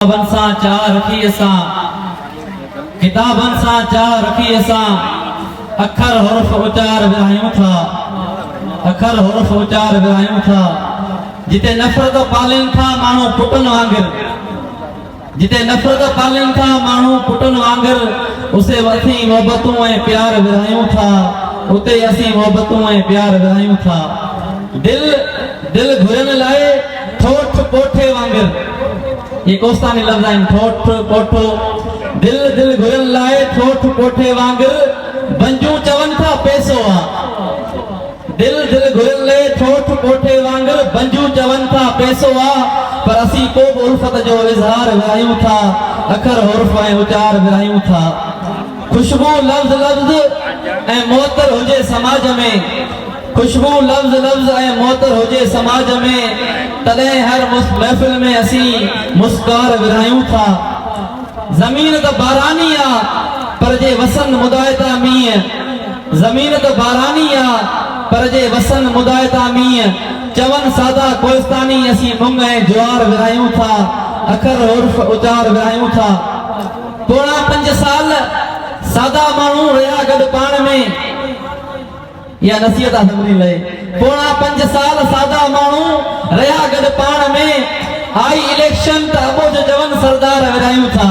किताबन सां चाह रखी असां, किताबन सां चाह रखी असां, अखर हुर्फ उचार विरायूं था, अखर हुर्फ उचार विरायूं था। जिते नफ़रत पालन था माण्हू पुटन वांगुर, जिते नफ़रत पालन था माण्हू पुटन वांगुर, उसे असीं मोहबतूं ऐं प्यार विरायूं था, उते असीं मोहबतूं ऐं प्यार विरायूं था। दिल दिल घुरन लाए ठोठ पोठे वांगुर, ये कोस्तानी लफ्ज़ आहिनि, ठोठ पोठो। दिल दिल घुरन लाए ठोठ पोठे वांगुर, बंजू चवन था पैसो आ। दिल दिल घुरन लाए ठोठ पोठे वांगुर, बंजू चवन था पैसो आ। पर असीं को बि उल्फत जो इज़हार विरायूं था, अखर हुर्फ ऐं उचार विरायूं था। खुशबू लफ्ज़ लफ्ज़ ऐं मोहतर हुजे समाज में, खुशबू लफ्ज़ लफ्ज़ ऐं मोहतर हुजे समाज में, तॾहिं हर महफ़िल में असीं मुस्कार विरायूं था। ज़मीन त बारानी आ पर जे वसन मुदायता मींहं, ज़मीन त बारानी आ पर जे वसन मुदायता मींहं। चवन सादा कोहिस्तानी असीं मुंग ऐं ज्वार विरायूं था, अखर हुर्फ उचार विरायूं था। पोणा 5 साल सादा माण्हू रहिया गॾु पाण में, या नसीहत आहे सभिनी लाइ। पोणा 5 साल सादा माण्हू रहिया गॾु पाण में, आई इलेक्शन त अबोज जवन सरदार विरायूं था।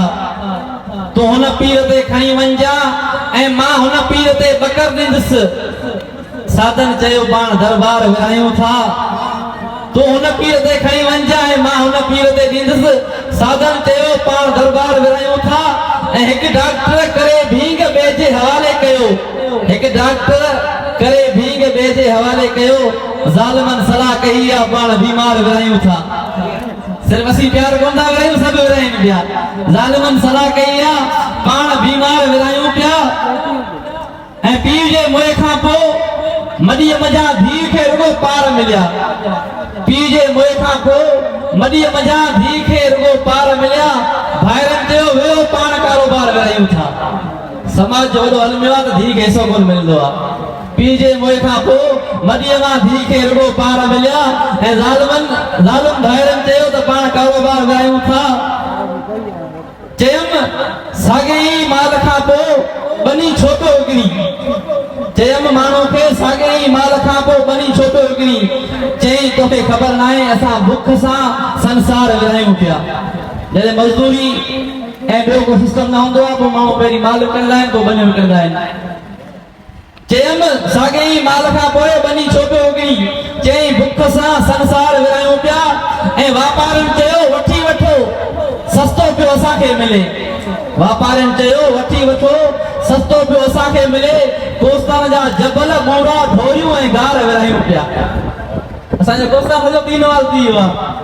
तूं हुन पीर ते खणी वञजा ऐं मां हुन पीर ते बकर ॾींदुसि, साधन चयो पाण दरबार विरायूं था। तूं हुन पीर ते खणी वञजा ऐं मां हुन पीर ते ॾींदुसि, साधन चयो पाण दरबार विरायूं था। ऐं हिकु डॉक्टर करे भींग ॿिए जे हवाले कयो, हिकु डॉक्टर करे भींग ॿिए जे हवाले कयो, ज़ालिमन सलाह कही आहे पाण बीमार विरायूं था। सिर्फ़ असीं प्यार कोन था विरायूं, सभु विरायूं पिया। ज़ालिमन सलाह कही आहे पाण बीमार विरायूं पिया। ऐं पीउ जे मुंहं खां पोइ मॾीअ मझां धीउ खे रुगो पार मिलिया, पीउ जे मुंहं खां पोइ मॾीअ मझां धीउ खे रुगो पार मिलिया। भाइरनि चयो वियो पाण कारोबार विरायूं था। समाज जो वॾो हलमियो आहे त धीउ खे हिसो कोन मिलंदो आहे। पीउ जे मुंहं खां पोइ मॾीअ मां धीउ खे रुगो पार मिलिया। ऐं ज़ालिम भाइरनि चयो त पाण कारोबार विरायूं था। चयमि साॻे ई माल खां पोइ बनी छो थो विकिणी, चयमि माण्हू खे साॻे ई माल खां पोइ बनी छो थो विकिणी। चयईं तोखे ख़बर न आहे असां बुख सां संसार विरायूं पिया। जॾहिं मज़दूरी ऐं ॿियो को सिस्टम न हूंदो आहे, पोइ माण्हू पहिरीं माल विकिणंदा आहिनि, पोइ बनियूं विकिणंदा आहिनि। चयमि साॻे ई माल खां पोइ बनी छो थो विकिणी। चयईं बुख सां संसार विरायूं पिया। ऐं वापारियुनि चयो वठी वठो सस्तो पियो असांखे मिले, वापारियुनि चयो वठी वठो सस्तो पियो असांखे मिले। कोस्तान जा जबल मोड़ा ढोरियूं ऐं गार विरायूं पिया। असांजो कोस्तान सॼो दीनवाल थी वियो आहे।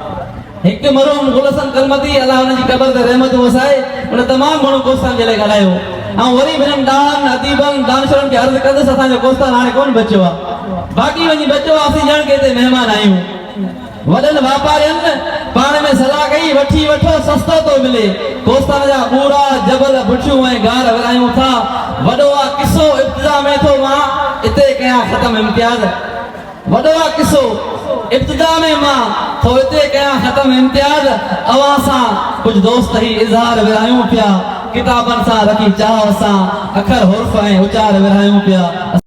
हिकु मरहूम गुलसन कलमती अलाह हुनजी क़बर ते रहमत वसाए, हुन तमामु घणो कोस्तान जे लाइ ॻाल्हायो। ऐं वरी ॿिन्हिनि ॾाणनि अदीबनि दानिशरनि खे अर्ज़ु कंदुसि असांजो कोस्तान हाणे कोन बचियो आहे, बाक़ी वञी बचियो आहे, असीं ॼण के हिते महिमान आहियूं। वॾनि वापारियुनि पाण में सलाह कई वठी वठो सस्तो थो मिले। कोस्तान जा ॿूड़ा जबल भुठियूं ऐं गार विरायूं था। वॾो आहे किसो इब्तिदा में थो मां हिते कयां ख़तम इम्तियाज़, वॾो आहे किसो इब्तिदा में मां थो हिते कयां ख़तम इम्तियाज़। अवां सां कुझु दोस्त ई इज़हार विरायूं पिया, किताबनि सां रखी चाह असां, अखर हुर्फ ऐं उचार विरायूं पिया।